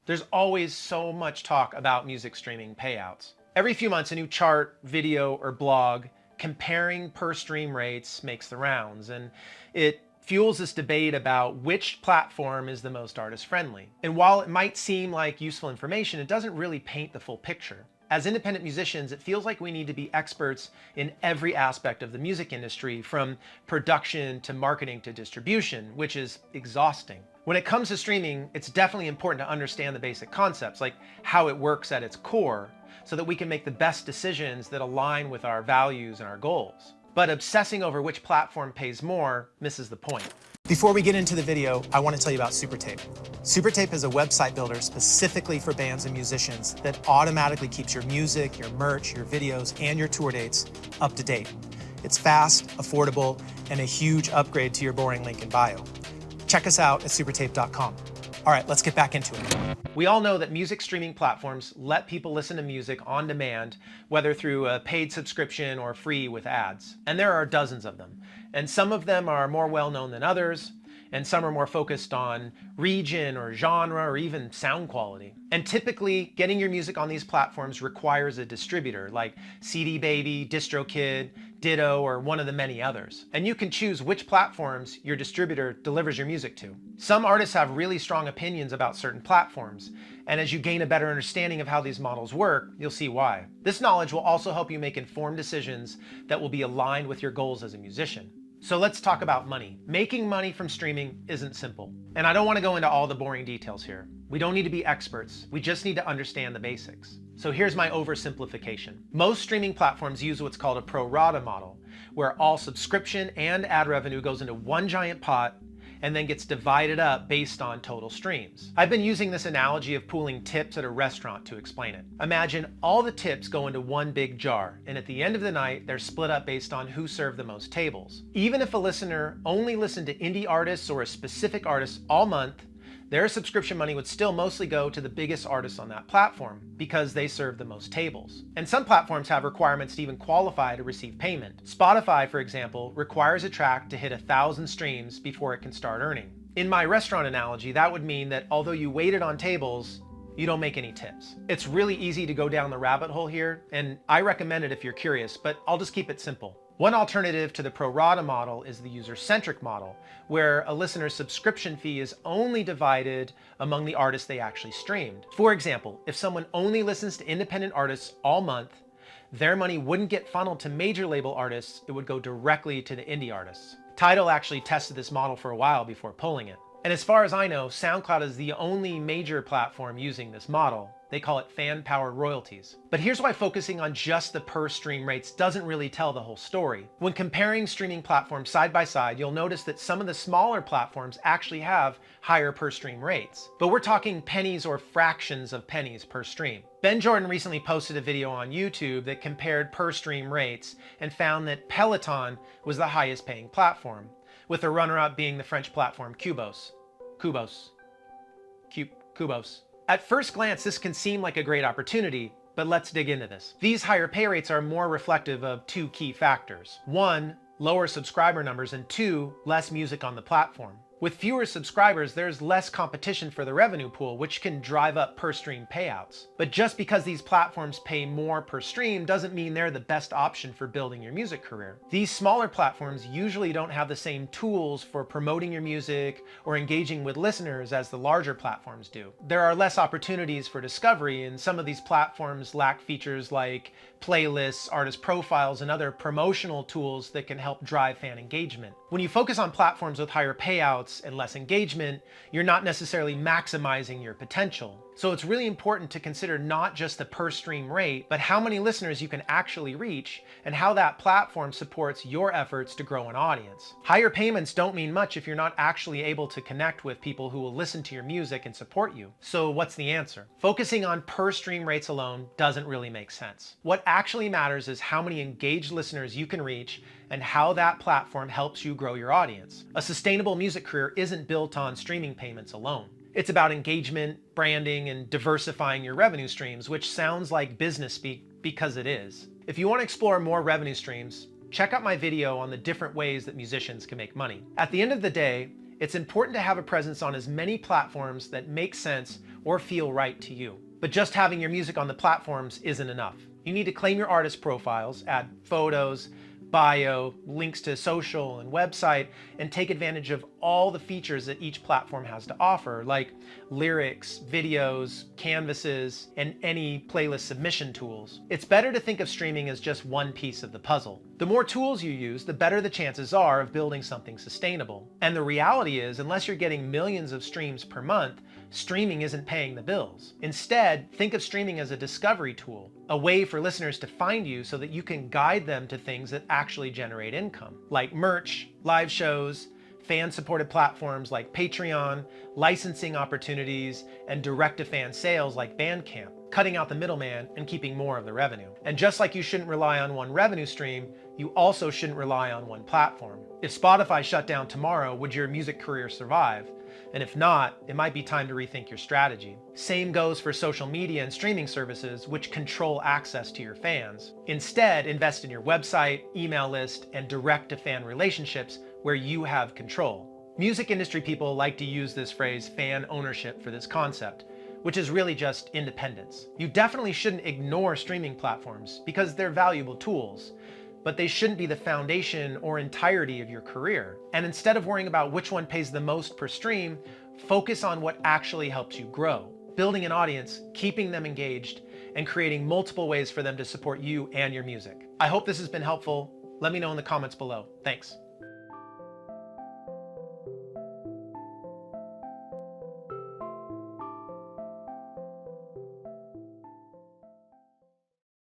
There's always so much talk about music streaming payouts. Every few months, a new chart, video, or blog comparing per stream rates makes the rounds, and it fuels this debate about which platform is the most artist friendly. And while it might seem like useful information, it doesn't really paint the full picture. As independent musicians, it feels like we need to be experts in every aspect of the music industry, from production to marketing to distribution, which is exhausting. When it comes to streaming, it's definitely important to understand the basic concepts, like how it works at its core, so that we can make the best decisions that align with our values and our goals. But obsessing over which platform pays more misses the point. Before we get into the video, I want to tell you about Supertape. Supertape is a website builder specifically for bands and musicians that automatically keeps your music, your merch, your videos, and your tour dates up to date. It's fast, affordable, and a huge upgrade to your boring link in bio. Check us out at supertape.com. All right, let's get back into it. We all know that music streaming platforms let people listen to music on demand, whether through a paid subscription or free with ads. And there are dozens of them. And some of them are more well-known than others, and some are more focused on region or genre or even sound quality. And typically, getting your music on these platforms requires a distributor like CD Baby, DistroKid, Ditto, or one of the many others. And you can choose which platforms your distributor delivers your music to. Some artists have really strong opinions about certain platforms, and as you gain a better understanding of how these models work, you'll see why. This knowledge will also help you make informed decisions that will be aligned with your goals as a musician. So let's talk about money. Making money from streaming isn't simple. And I don't want to go into all the boring details here. We don't need to be experts. We just need to understand the basics. So here's my oversimplification. Most streaming platforms use what's called a pro rata model, where all subscription and ad revenue goes into one giant pot and then gets divided up based on total streams. I've been using this analogy of pooling tips at a restaurant to explain it. Imagine all the tips go into one big jar, and at the end of the night, they're split up based on who served the most tables. Even if a listener only listened to indie artists or a specific artist all month, their subscription money would still mostly go to the biggest artists on that platform because they serve the most tables. And some platforms have requirements to even qualify to receive payment. Spotify, for example, requires a track to hit 1,000 streams before it can start earning. In my restaurant analogy, that would mean that although you waited on tables, you don't make any tips. It's really easy to go down the rabbit hole here, and I recommend it if you're curious, but I'll just keep it simple. One alternative to the pro rata model is the user-centric model, where a listener's subscription fee is only divided among the artists they actually streamed. For example, if someone only listens to independent artists all month, their money wouldn't get funneled to major label artists, it would go directly to the indie artists. Tidal actually tested this model for a while before pulling it. And as far as I know, SoundCloud is the only major platform using this model. They call it fan-powered royalties. But here's why focusing on just the per stream rates doesn't really tell the whole story. When comparing streaming platforms side by side, you'll notice that some of the smaller platforms actually have higher per stream rates. But we're talking pennies or fractions of pennies per stream. Ben Jordan recently posted a video on YouTube that compared per stream rates and found that Peloton was the highest paying platform, with the runner-up being the French platform Kubos. Kubos. At first glance, this can seem like a great opportunity, but let's dig into this. These higher pay rates are more reflective of two key factors. One, lower subscriber numbers, and two, less music on the platform. With fewer subscribers, there's less competition for the revenue pool, which can drive up per stream payouts. But just because these platforms pay more per stream doesn't mean they're the best option for building your music career. These smaller platforms usually don't have the same tools for promoting your music or engaging with listeners as the larger platforms do. There are less opportunities for discovery, and some of these platforms lack features like playlists, artist profiles, and other promotional tools that can help drive fan engagement. When you focus on platforms with higher payouts and less engagement, you're not necessarily maximizing your potential. So it's really important to consider not just the per stream rate, but how many listeners you can actually reach and how that platform supports your efforts to grow an audience. Higher payments don't mean much if you're not actually able to connect with people who will listen to your music and support you. So what's the answer? Focusing on per stream rates alone doesn't really make sense. What actually matters is how many engaged listeners you can reach and how that platform helps you grow your audience. A sustainable music career isn't built on streaming payments alone. It's about engagement, branding, and diversifying your revenue streams, which sounds like business speak because it is. If you want to explore more revenue streams, check out my video on the different ways that musicians can make money. At the end of the day, it's important to have a presence on as many platforms that make sense or feel right to you. But just having your music on the platforms isn't enough. You need to claim your artist profiles, add photos, bio, links to social and website, and take advantage of all the features that each platform has to offer, like lyrics, videos, canvases, and any playlist submission tools. It's better to think of streaming as just one piece of the puzzle. The more tools you use, the better the chances are of building something sustainable. And the reality is, unless you're getting millions of streams per month, streaming isn't paying the bills. Instead, think of streaming as a discovery tool, a way for listeners to find you so that you can guide them to things that actually generate income, like merch, live shows, fan-supported platforms like Patreon, licensing opportunities, and direct-to-fan sales like Bandcamp, cutting out the middleman and keeping more of the revenue. And just like you shouldn't rely on one revenue stream, you also shouldn't rely on one platform. If Spotify shut down tomorrow, would your music career survive? And if not, it might be time to rethink your strategy. Same goes for social media and streaming services, which control access to your fans. Instead, invest in your website, email list, and direct-to-fan relationships where you have control. Music industry people like to use this phrase fan ownership for this concept, which is really just independence. You definitely shouldn't ignore streaming platforms because they're valuable tools, but they shouldn't be the foundation or entirety of your career. And instead of worrying about which one pays the most per stream, focus on what actually helps you grow, building an audience, keeping them engaged, and creating multiple ways for them to support you and your music. I hope this has been helpful. Let me know in the comments below. Thanks.